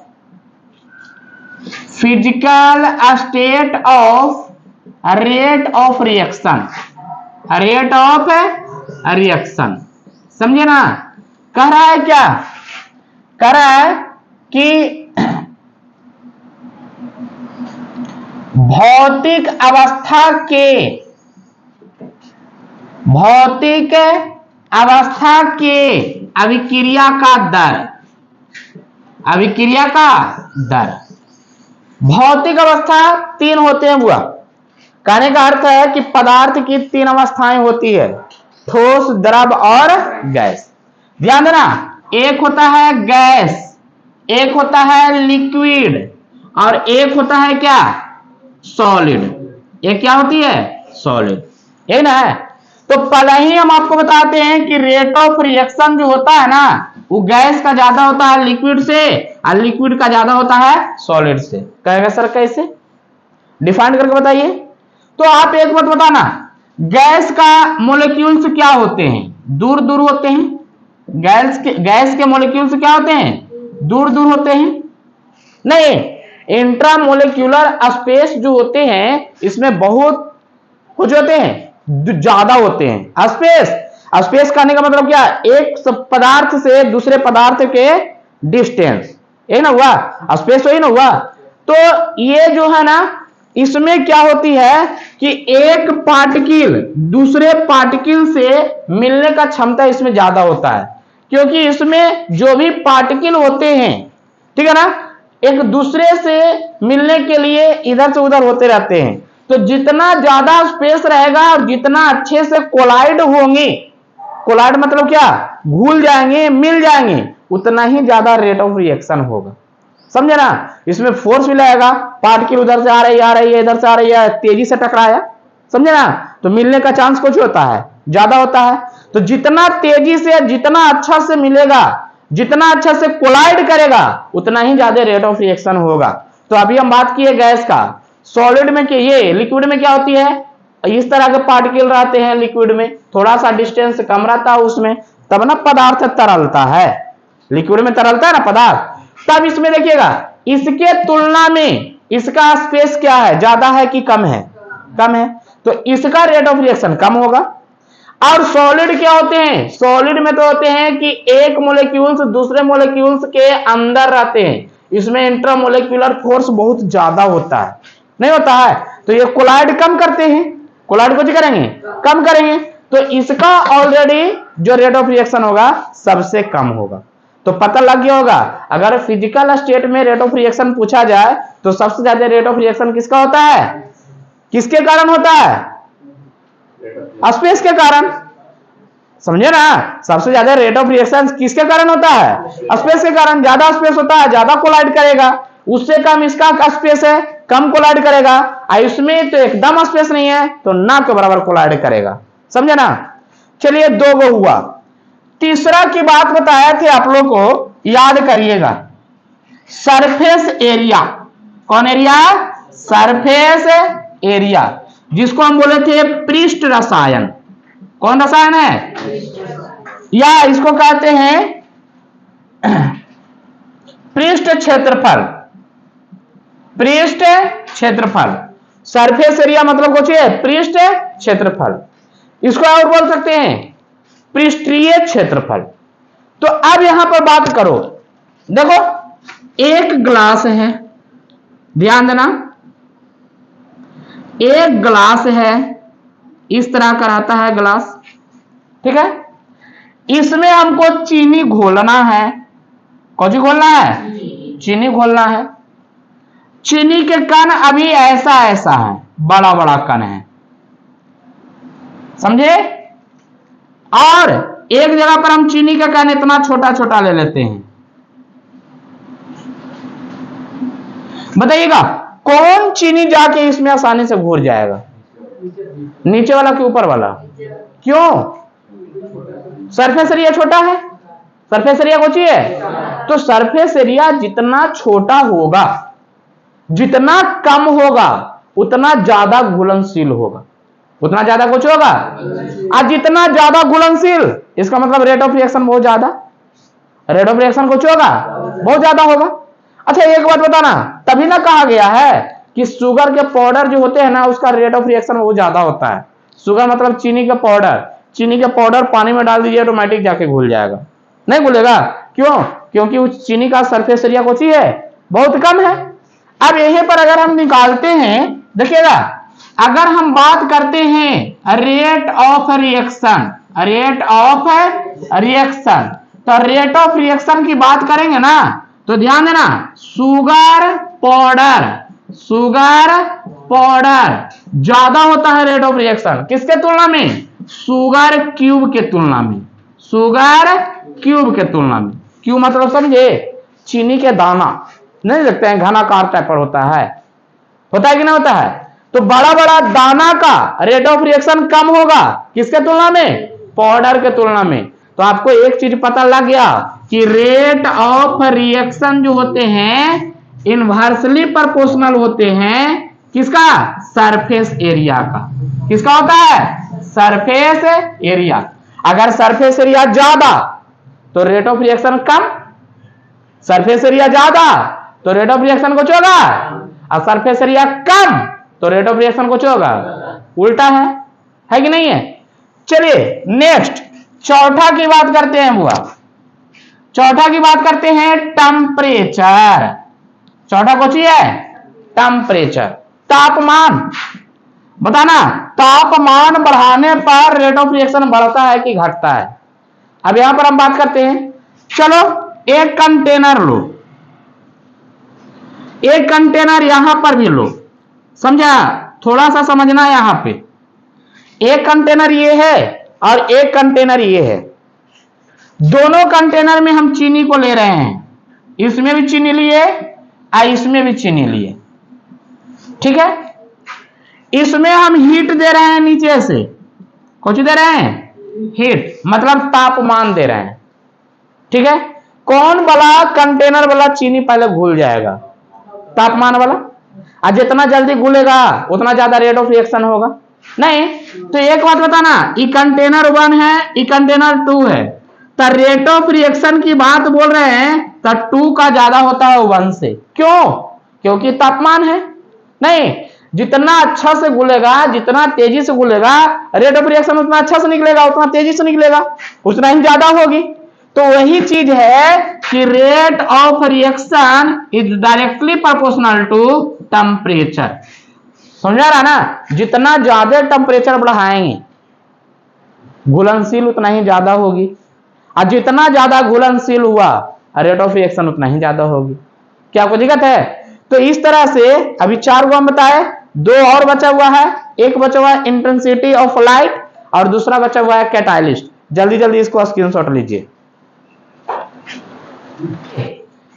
rate of reaction, समझे ना। कह रहा है क्या, कह रहा है कि भौतिक अवस्था के अभिक्रिया का दर, भौतिक अवस्था तीन होते हैं बुआ। कहने का अर्थ है कि पदार्थ की तीन अवस्थाएं होती है, ठोस, द्रव और गैस। ध्यान देना, एक होता है गैस, एक होता है लिक्विड और एक होता है क्या, सॉलिड। एक क्या होती है, सॉलिड, यही ना है। तो पहले ही हम आपको बताते हैं कि रेट ऑफ रिएक्शन जो होता है ना वो गैस का ज्यादा होता है लिक्विड से और लिक्विड का ज्यादा होता है सॉलिड से। कहेगा सर कैसे, डिफाइन करके बताइए। तो आप एक बात बताना, गैस का मोलिक्यूल्स क्या होते हैं, दूर दूर होते हैं। गैस के मोलिक्यूल्स क्या होते हैं, दूर दूर होते हैं। नहीं, इंट्रामोलिक्यूलर स्पेस जो होते हैं इसमें बहुत कुछ होते हैं, ज्यादा होते हैं। स्पेस कहने का मतलब क्या, एक पदार्थ से दूसरे पदार्थ के डिस्टेंस, ये ना हुआ स्पेस, वही ना हुआ। तो ये जो है ना इसमें क्या होती है कि एक पार्टिकल दूसरे पार्टिकल से मिलने का क्षमता इसमें ज्यादा होता है, क्योंकि इसमें जो भी पार्टिकल होते हैं, ठीक है ना, एक दूसरे से मिलने के लिए इधर से उधर होते रहते हैं। तो जितना ज्यादा स्पेस रहेगा और जितना अच्छे से कोलाइड होंगे, कोलाइड मतलब क्या, घुल जाएंगे, मिल जाएंगे, उतना ही ज्यादा रेट ऑफ रिएक्शन होगा। समझे ना, इसमें फोर्स भी लगेगा, पार्टिकल उधर से आ रही है, इधर से आ रही है, तेजी से टकराया, समझे ना, तो मिलने का चांस कुछ होता है, ज्यादा होता है। तो जितना तेजी से, जितना अच्छा से मिलेगा, जितना अच्छा से कोलाइड करेगा, उतना ही ज्यादा रेट ऑफ रिएक्शन होगा। तो अभी हम बात किए गैस का। सॉलिड में ये लिक्विड में क्या होती है, इस तरह के पार्टिकल रहते हैं लिक्विड में, थोड़ा सा डिस्टेंस कम रहता है उसमें, तब ना पदार्थ तरलता है। लिक्विड में तरलता है ना पदार्थ, तब इसमें देखिएगा इसके तुलना में इसका स्पेस क्या है, ज्यादा है कि कम है, कम है, तो इसका रेट ऑफ रिएक्शन कम होगा। और सॉलिड क्या होते हैं, सॉलिड में तो होते हैं कि एक मोलिक्यूल्स दूसरे मोलिक्यूल्स के अंदर रहते हैं, इसमें इंट्रामोलिक्यूलर फोर्स बहुत ज्यादा होता है, नहीं होता है, तो ये कोलाइड कम करते हैं, कोलाइड को करेंगे, कम करेंगे, तो इसका ऑलरेडी जो रेट ऑफ रिएक्शन होगा सबसे कम होगा। तो पता लग गया होगा, अगर फिजिकल स्टेट में रेट ऑफ रिएक्शन पूछा जाए तो सबसे ज्यादा रेट ऑफ रिएक्शन किसका होता है, किसके कारण होता है, स्पेस के कारण। समझे ना, सबसे ज्यादा रेट ऑफ रिएक्शन किसके कारण होता है, स्पेस के कारण। ज्यादा स्पेस होता है ज्यादा कोलाइड करेगा, उससे कम इसका स्पेस है कम कोलाइड करेगा, इसमें तो एकदम स्पेस नहीं है तो ना के बराबर कोलाइड करेगा। समझे ना। चलिए दो गो हुआ, तीसरा की बात बताया थे आप लोग को, याद करिएगा, सरफेस एरिया। कौन एरिया, सरफेस एरिया, जिसको हम बोले थे पृष्ठ रसायन। कौन रसायन है, या इसको कहते हैं पृष्ठ क्षेत्रफल, पृष्ठ क्षेत्रफल। सरफेस एरिया मतलब कुछ है पृष्ठ क्षेत्रफल, इसको और बोल सकते हैं पृष्ठीय क्षेत्रफल। तो अब यहां पर बात करो, देखो एक ग्लास है, ध्यान देना, एक ग्लास है, इस तरह का रहता है ग्लास, ठीक है। इसमें हमको चीनी घोलना है। कौन सी घोलना है? चीनी घोलना है। चीनी के कण अभी ऐसा ऐसा है, बड़ा बड़ा कण है, समझे। और एक जगह पर हम चीनी का कण इतना छोटा छोटा ले लेते हैं। बताइएगा कौन चीनी जाके इसमें आसानी से घुल जाएगा? नीचे वाला कि ऊपर वाला? क्यों? सरफेस एरिया छोटा है। सरफेस एरिया कौन सी है? तो सरफेस एरिया जितना छोटा होगा, जितना कम होगा, उतना ज्यादा घुलनशील होगा। उतना ज्यादा कुछ होगा, और जितना ज्यादा घुलनशील, इसका मतलब रेट ऑफ रिएक्शन बहुत ज्यादा। रेट ऑफ रिएक्शन कुछ होगा, बहुत ज्यादा होगा। अच्छा एक बात बताना, तभी ना कहा गया है कि शुगर के पाउडर जो होते हैं ना, उसका रेट ऑफ रिएक्शन बहुत ज्यादा होता है। शुगर मतलब चीनी का पाउडर। चीनी का पाउडर पानी में डाल दीजिए ऑटोमेटिक जाके घुल जाएगा। नहीं घुलेगा, क्यों? क्योंकि उस चीनी का सरफेस एरिया कौन सी है, बहुत कम है। अब यहीं पर अगर हम निकालते हैं, देखिएगा, अगर हम बात करते हैं rate of reaction, rate of reaction, तो रेट ऑफ रिएक्शन की बात करेंगे ना, तो ध्यान देना, शुगर पाउडर, शुगर पाउडर ज्यादा होता है रेट ऑफ रिएक्शन किसके तुलना में? शुगर क्यूब के तुलना में। शुगर क्यूब के तुलना में। क्यूब मतलब समझे? चीनी के दाना नहीं लगते हैं, घनाकार टाइप पर होता है कि नहीं होता है? तो बड़ा बड़ा दाना का रेट ऑफ रिएक्शन कम होगा किसके तुलना में? पाउडर के तुलना में। तो आपको एक चीज पता लग गया कि रेट ऑफ रिएक्शन जो होते हैं इनवर्सली प्रोपोर्शनल होते हैं किसका? सरफेस एरिया का। किसका होता है? Surface area. अगर सरफेस एरिया ज्यादा तो rate of reaction come, surface area ज्यादा तो रेट ऑफ रिएक्शन कुछ होगा, और सरफेस एरिया कम तो रेट ऑफ रिएक्शन कुछ होगा, उल्टा है कि नहीं है? चलिए नेक्स्ट चौथा की बात करते हैं बुआ। चौथा की बात करते हैं टेम्परेचर। चौथा कुछ है? टेम्परेचर, तापमान। बताना तापमान बढ़ाने पर रेट ऑफ रिएक्शन बढ़ता है कि घटता है? अब यहां पर हम बात करते हैं, चलो एक कंटेनर लो, एक कंटेनर यहां पर भी लो, समझा? थोड़ा सा समझना यहां पे, एक कंटेनर ये है और एक कंटेनर ये है। दोनों कंटेनर में हम चीनी को ले रहे हैं, इसमें भी चीनी लिए और इसमें भी चीनी लिए, ठीक है। इसमें हम हीट दे रहे हैं नीचे से, कुछ दे रहे हैं हीट, मतलब तापमान दे रहे हैं, ठीक है। कौन वाला कंटेनर वाला चीनी पहले घुल जाएगा? तापमान वाला। और जितना जल्दी घुलेगा उतना ज्यादा रेट ऑफ रिएक्शन होगा। नहीं तो एक बात बताना, ई कंटेनर 1 है, ई कंटेनर 2 है, तो रेट ऑफ रिएक्शन की बात बोल रहे हैं तो 2 का ज्यादा होता है 1 से। क्यों? क्योंकि तापमान है। नहीं, जितना अच्छा से घुलेगा, जितना तेजी से घुलेगा, रेट ऑफ रिएक्शन उतना अच्छा से निकलेगा, उतना तेजी से निकलेगा, उतना ही ज्यादा होगी। तो वही चीज है कि rate of reaction is directly proportional to temperature. समझा रहा ना? जितना ज्यादा टेम्परेचर बढ़ाएंगे घुलनशील उतना ही ज्यादा होगी, और जितना ज्यादा घुलनशील हुआ रेट ऑफ रिएक्शन उतना ही ज्यादा होगी। क्या कोई दिक्कत है? तो इस तरह से अभी 4 को हम बताए, 2 और बचा हुआ है। एक बचा हुआ है इंटेंसिटी ऑफ लाइट और दूसरा बचा हुआ है कैटालिस्ट। जल्दी जल्दी इसको स्क्रीनशॉट लीजिए।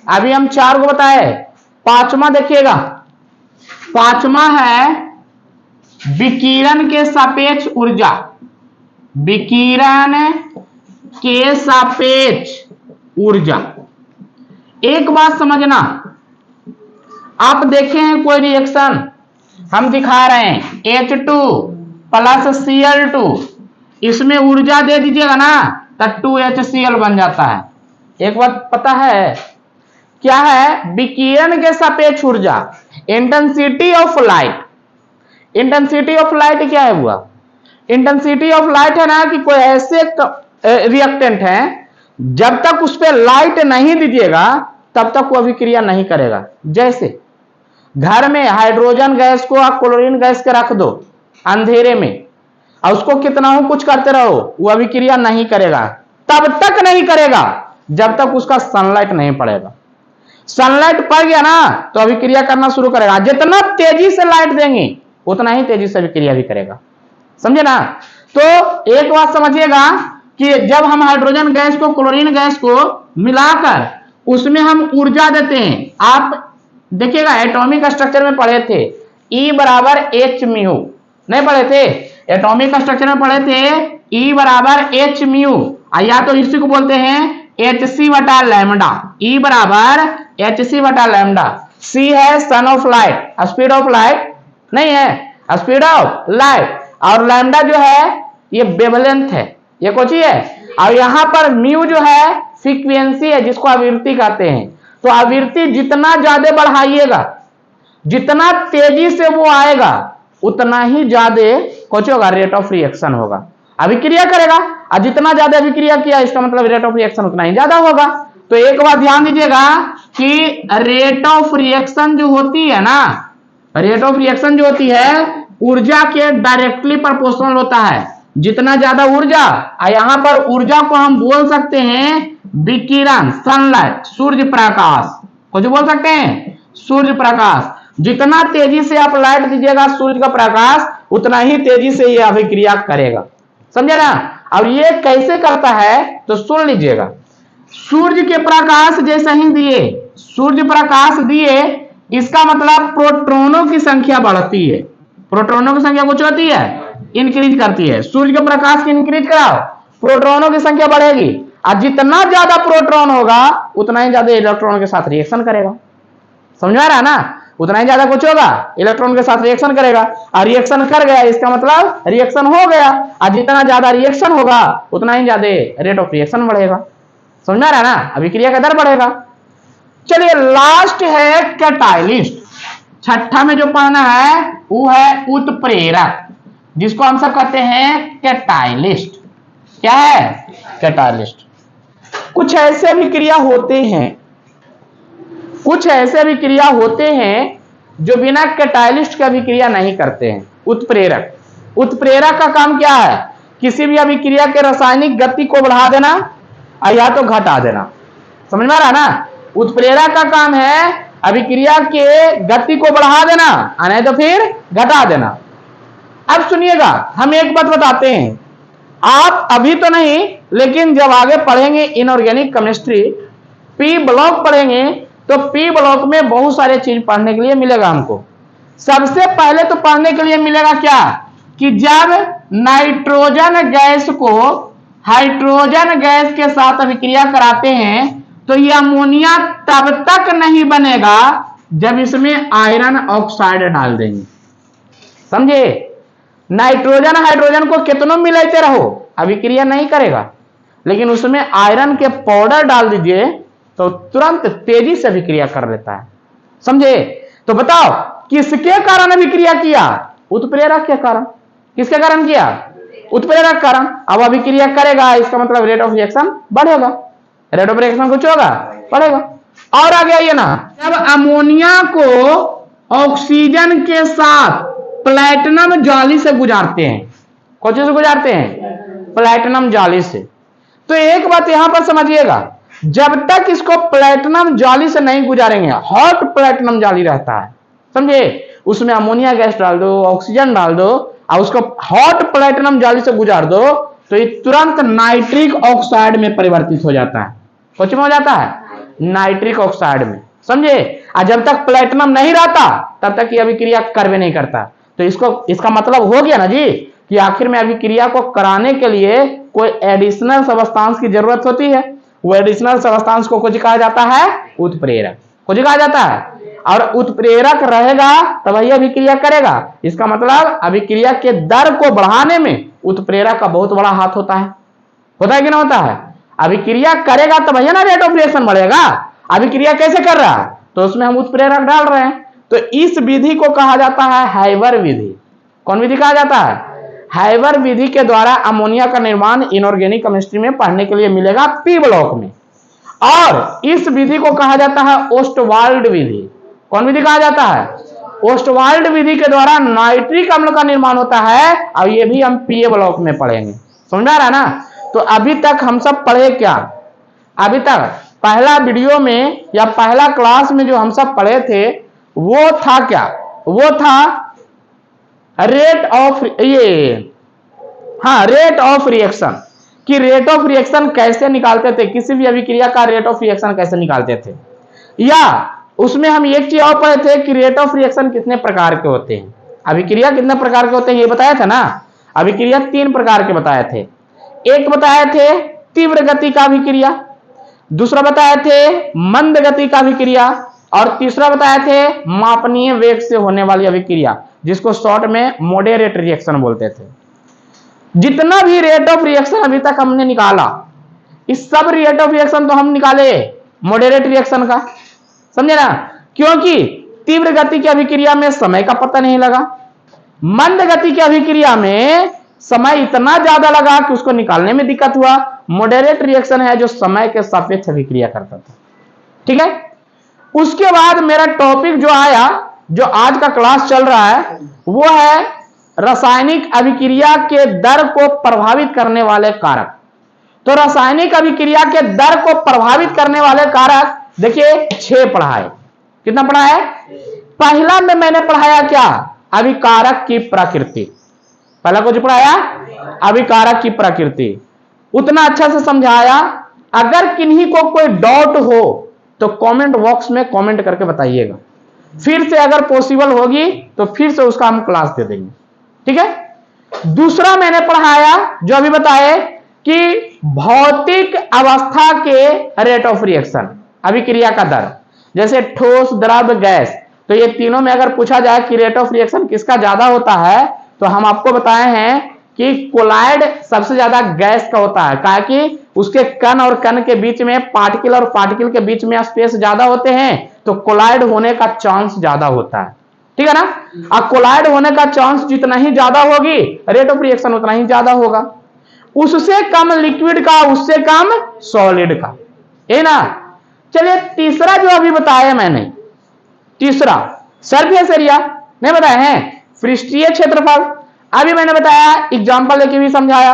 अभी हम 4 को बताए, 5वां देखिएगा। 5वां है विकिरण के सापेक्ष ऊर्जा। विकिरण के सापेक्ष ऊर्जा। एक बात समझना, आप देखे हैं कोई रिएक्शन हम दिखा रहे हैं H2 प्लस Cl2, इसमें ऊर्जा दे दीजिएगा ना तो 2HCl बन जाता है। एक बात पता है क्या है? विकिरण के सापेक्ष ऊर्जा, intensity of light. Intensity of light क्या है हुआ? इंटेंसिटी ऑफ लाइट है ना कि कोई ऐसे रिएक्टेंट है जब तक उस पर लाइट नहीं दीजिएगा तब तक वो अभिक्रिया नहीं करेगा। जैसे घर में हाइड्रोजन गैस को आप क्लोरीन गैस के रख दो अंधेरे में, और उसको कितना हो कुछ करते रहो, वो अभिक्रिया नहीं करेगा। तब तक नहीं करेगा जब तक उसका सनलाइट नहीं पड़ेगा। सनलाइट पड़ गया ना तो अभिक्रिया करना शुरू करेगा। जितना तेजी से लाइट देंगे उतना ही तेजी से अभिक्रिया भी करेगा। समझे ना? तो एक बात समझिएगा कि जब हम हाइड्रोजन गैस को क्लोरीन गैस को मिलाकर उसमें हम ऊर्जा देते हैं, आप देखिएगा एटॉमिक स्ट्रक्चर में पढ़े थे E बराबर एच म्यू, नहीं पढ़े थे? एटॉमिक स्ट्रक्चर में पढ़े थे E बराबर एच म्यू, या तो इसी को बोलते हैं एच सी बटा लैम्डा। E बराबर एच सी बटा लैम्डा। C है son of light, speed of light नहीं है, स्पीड ऑफ लाइट, और लैम्डा जो है ये वेवलेंथ है, ये कौन सी है? और यहां पर म्यू जो है फ्रीक्वेंसी है जिसको आवृत्ति कहते हैं। तो आवृत्ति जितना ज्यादा बढ़ाइएगा, जितना तेजी से वो आएगा उतना ही ज्यादा कुछ होगा, रेट ऑफ रिएक्शन होगा, अभिक्रिया करेगा। और जितना ज्यादा अभिक्रिया किया इसका मतलब रेट ऑफ रिएक्शन उतना ही ज्यादा होगा। तो एक बात ध्यान दीजिएगा कि रेट ऑफ रिएक्शन जो होती है ना, रेट ऑफ रिएक्शन जो होती है ऊर्जा के डायरेक्टली प्रोपोर्शनल होता है। जितना ज्यादा ऊर्जा, यहां पर ऊर्जा को हम बोल सकते हैं विकिरण, सनलाइट, सूर्य प्रकाश, कुछ बोल सकते हैं सूर्य प्रकाश। जितना तेजी से आप लाइट दीजिएगा सूर्य का प्रकाश उतना ही तेजी से यह अभिक्रिया करेगा। समझे ना? अब ये कैसे करता है तो सुन लीजिएगा। सूर्य के प्रकाश जैसे ही दिए, सूर्य प्रकाश दिए, इसका मतलब प्रोटॉनों की संख्या बढ़ती है। प्रोटॉनों की संख्या कुछ होती है, इंक्रीज करती है। सूर्य के प्रकाश की इंक्रीज कराओ, प्रोटॉनों की संख्या बढ़ेगी, और जितना ज्यादा प्रोटॉन होगा उतना ही ज्यादा इलेक्ट्रॉन के साथ रिएक्शन करेगा। समझ आ रहा है ना? उतना ही ज्यादा कुछ होगा, इलेक्ट्रॉन के साथ रिएक्शन करेगा, और रिएक्शन कर गया इसका मतलब रिएक्शन हो गया, और जितना ज्यादा रिएक्शन होगा उतना ही ज्यादा रेट ऑफ रिएक्शन बढ़ेगा। समझ आ रहा है ना? अभिक्रिया का दर बढ़ेगा। चलिए लास्ट है कैटालिस्ट। छठा में जो पढ़ना है वो है उत्प्रेरक, जिसको हम सब कहते हैं कैटालिस्ट। क्या है? कैटालिस्ट। कुछ ऐसे अभिक्रिया होते हैं, कुछ ऐसे अभिक्रिया होते हैं जो बिना कैटालिस्ट के अभिक्रिया नहीं करते हैं। उत्प्रेरक, उत्प्रेरक का काम क्या है? किसी भी अभिक्रिया के रासायनिक गति को बढ़ा देना या तो घटा देना। समझ में आ रहा ना? उत्प्रेरक का काम है अभिक्रिया के गति को बढ़ा देना, नहीं तो फिर घटा देना। अब सुनिएगा, हम एक बात बताते हैं, आप अभी तो नहीं लेकिन जब आगे पढ़ेंगे इनऑर्गेनिक केमिस्ट्री, पी ब्लॉक पढ़ेंगे तो पी ब्लॉक में बहुत सारे चीज पढ़ने के लिए मिलेगा हमको। सबसे पहले तो पढ़ने के लिए मिलेगा क्या कि जब नाइट्रोजन गैस को हाइड्रोजन गैस के साथ अभिक्रिया कराते हैं तो यह अमोनिया तब तक नहीं बनेगा जब इसमें आयरन ऑक्साइड डाल देंगे। समझे? नाइट्रोजन हाइड्रोजन को कितनों मिलाते रहो अभिक्रिया नहीं करेगा, लेकिन उसमें आयरन के पाउडर डाल दीजिए तो तुरंत तेजी से अभिक्रिया कर लेता है। समझे? तो बताओ किसके कारण अभिक्रिया किया? उत्प्रेरक के कारण। किसके कारण किया? उत्प्रेरक कारण। अब अभिक्रिया करेगा इसका मतलब रेट ऑफ रिएक्शन बढ़ेगा, रेट ऑफ रिएक्शन कुछ होगा, बढ़ेगा। और आगे आइए ना, जब अमोनिया को ऑक्सीजन के साथ प्लैटिनम जाली से गुजारते हैं, कौन से गुजारते हैं? प्लैटिनम जाली से। तो एक बात यहां पर समझिएगा, जब तक इसको प्लैटिनम जाली से नहीं गुजारेंगे, हॉट प्लैटिनम जाली रहता है, समझे? उसमें अमोनिया गैस डाल दो, ऑक्सीजन डाल दो और उसको हॉट प्लैटिनम जाली से गुजार दो तो ये तुरंत नाइट्रिक ऑक्साइड में परिवर्तित हो जाता है। कुछ में हो जाता है? नाइट्रिक ऑक्साइड में। समझे? और जब तक प्लैटिनम नहीं रहता तब तक ये अभिक्रिया कर भी नहीं करता। तो इसका मतलब हो गया ना जी कि आखिर में अभिक्रिया को कराने के लिए कोई एडिशनल सब्सटेंस की जरूरत होती है। वो एडिशनल सब्सटेंस को कुछ कहा जाता है? उत्प्रेरक। कुछ कहा जाता है। और उत्प्रेरक रहेगा तब वही अभिक्रिया करेगा। इसका मतलब अभिक्रिया के दर को बढ़ाने में उत्प्रेरक का बहुत बड़ा हाथ होता है। होता है कि ना होता है? अभिक्रिया करेगा तब भैया ना रेट ऑफ रिएक्शन बढ़ेगा। अभिक्रिया कैसे कर रहा है? तो उसमें हम उत्प्रेरक डाल रहे हैं। तो इस विधि को कहा जाता है हाइवर विधि। कौन विधि कहा जाता है? हाइवर विधि के द्वारा अमोनिया का निर्माण इनऑर्गेनिक केमिस्ट्री में पढ़ने के लिए मिलेगा पी ब्लॉक में। और इस विधि को कहा जाता है ओस्टवाल्ड विधि। कौन विधि कहा जाता है? ओस्टवाल्ड विधि के द्वारा नाइट्रिक अम्ल का निर्माण होता है, और ये भी हम पीए ब्लॉक में पढ़ेंगे। समझा रहा ना? तो अभी तक हम सब पढ़े क्या? अभी तक पहला वीडियो में या पहला क्लास में जो हम सब पढ़े थे वो था क्या? वो था rate of rate of reaction, कि रेट ऑफ रिएक्शन कैसे निकालते थे, किसी भी अभिक्रिया का रेट ऑफ रिएक्शन कैसे निकालते थे। या उसमें हम एक चीज और पढ़े थे कि रेट ऑफ रिएक्शन कितने प्रकार के होते हैं, अभिक्रिया कितने प्रकार के होते हैं, ये बताया था ना। अभिक्रिया 3 प्रकार के बताए थे। एक बताए थे तीव्र गति का अभिक्रिया, दूसरा बताए थे मंद गति का अभिक्रिया, और तीसरा बताए थे मापनीय वेग से होने वाली अभिक्रिया, जिसको शॉर्ट में मॉडरेट रिएक्शन बोलते थे। जितना भी रेट ऑफ रिएक्शन अभी तक हमने निकाला, इस सब रेट ऑफ रिएक्शन तो हम निकाले मॉडरेट रिएक्शन का, समझे ना? क्योंकि तीव्र गति की अभिक्रिया में समय का पता नहीं लगा, मंद गति की अभिक्रिया में समय इतना ज्यादा लगा कि उसको निकालने में दिक्कत हुआ। मॉडरेट रिएक्शन है जो समय के सापेक्ष अभिक्रिया करता था। ठीक है, उसके बाद मेरा टॉपिक जो आया, जो आज का क्लास चल रहा है, वो है रासायनिक अभिक्रिया के दर को प्रभावित करने वाले कारक। तो रासायनिक अभिक्रिया के दर को प्रभावित करने वाले कारक देखिए 6 पढ़ा है। कितना पढ़ा है? पहला में मैंने पढ़ाया क्या? अभिकारक की प्रकृति। पहला कुछ पढ़ाया अभिकारक की प्रकृति, उतना अच्छा से समझाया। अगर किन्हीं को कोई डाउट हो तो कमेंट बॉक्स में कमेंट करके बताइएगा, फिर से अगर पॉसिबल होगी तो फिर से उसका हम क्लास दे देंगे। ठीक है। दूसरा मैंने पढ़ाया जो अभी बताए कि भौतिक अवस्था के रेट ऑफ रिएक्शन, अभिक्रिया का दर, जैसे ठोस, द्रव, गैस। तो ये तीनों में अगर पूछा जाए कि रेट ऑफ रिएक्शन किसका ज्यादा होता है, तो हम आपको बताए हैं कि कोलाइड सबसे ज्यादा गैस का होता है, कहा कि उसके कण और कण के बीच में, पार्टिकल और पार्टिकल के बीच में स्पेस ज्यादा होते हैं, तो कोलाइड होने का चांस ज्यादा होता है। ठीक है ना? अब कोलाइड होने का चांस जितना ही ज्यादा होगी, रेट ऑफ रिएक्शन उतना ही ज्यादा होगा। उससे कम लिक्विड का, उससे कम सॉलिड का, है ना? चलिए तीसरा जो अभी बताया मैंने, तीसरा सरफेस एरिया नहीं बताया है, पृष्ठीय क्षेत्रफल। अभी मैंने बताया, एग्जांपल लेके भी समझाया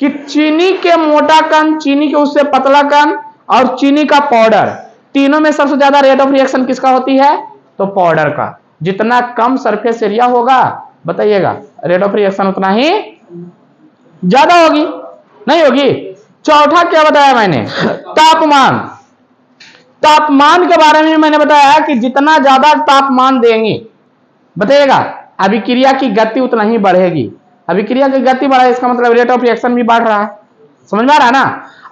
कि चीनी के मोटा कण, चीनी के उससे पतला कण और चीनी का पाउडर, तीनों में सबसे ज्यादा रेट ऑफ रिएक्शन किसका होती है? तो पाउडर का। जितना कम सरफेस एरिया होगा, बताइएगा, रेट ऑफ रिएक्शन उतना ही ज्यादा होगी, नहीं होगी? चौथा क्या बताया मैंने? तापमान। तापमान के बारे में मैंने बताया कि जितना ज्यादा तापमान देंगे, बताइएगा, अभिक्रिया की गति उतना ही बढ़ेगी। अभिक्रिया की गति बढ़े, इसका मतलब रेट ऑफ रिएक्शन भी बढ़ रहा है। समझ में आ रहा है ना?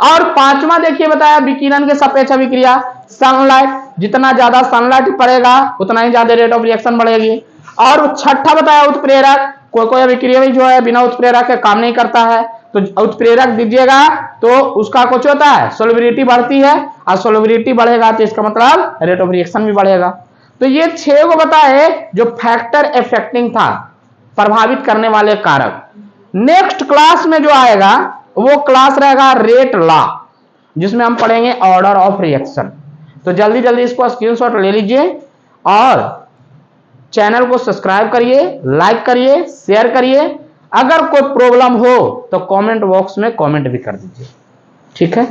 और पांचवा देखिए बताया विकिरण के सापेक्ष अभिक्रिया, सनलाइट, जितना ज्यादा सनलाइट पड़ेगा उतना ही ज्यादा रेट ऑफ रिएक्शन बढ़ेगी। और छठा बताया उत्प्रेरक, कोई अभिक्रिया जो है बिना उत्प्रेरक के काम नहीं करता है, तो उत्प्रेरक दीजिएगा तो उसका कुछ होता है, सोल्युबिलिटी बढ़ती है, और सोल्युबिलिटी बढ़ेगा तो इसका मतलब रेट ऑफ रिएक्शन भी बढ़ेगा। तो ये 6 को बताए जो फैक्टर इफेक्टिंग था, प्रभावित करने वाले कारक। नेक्स्ट क्लास में जो आएगा वो क्लास रहेगा रेट लॉ, जिसमें हम पढ़ेंगे ऑर्डर ऑफ रिएक्शन। तो जल्दी जल्दी इसको स्क्रीनशॉट ले लीजिए और चैनल को सब्सक्राइब करिए, लाइक करिए, शेयर करिए। अगर कोई प्रॉब्लम हो तो कमेंट बॉक्स में कमेंट भी कर दीजिए। ठीक है।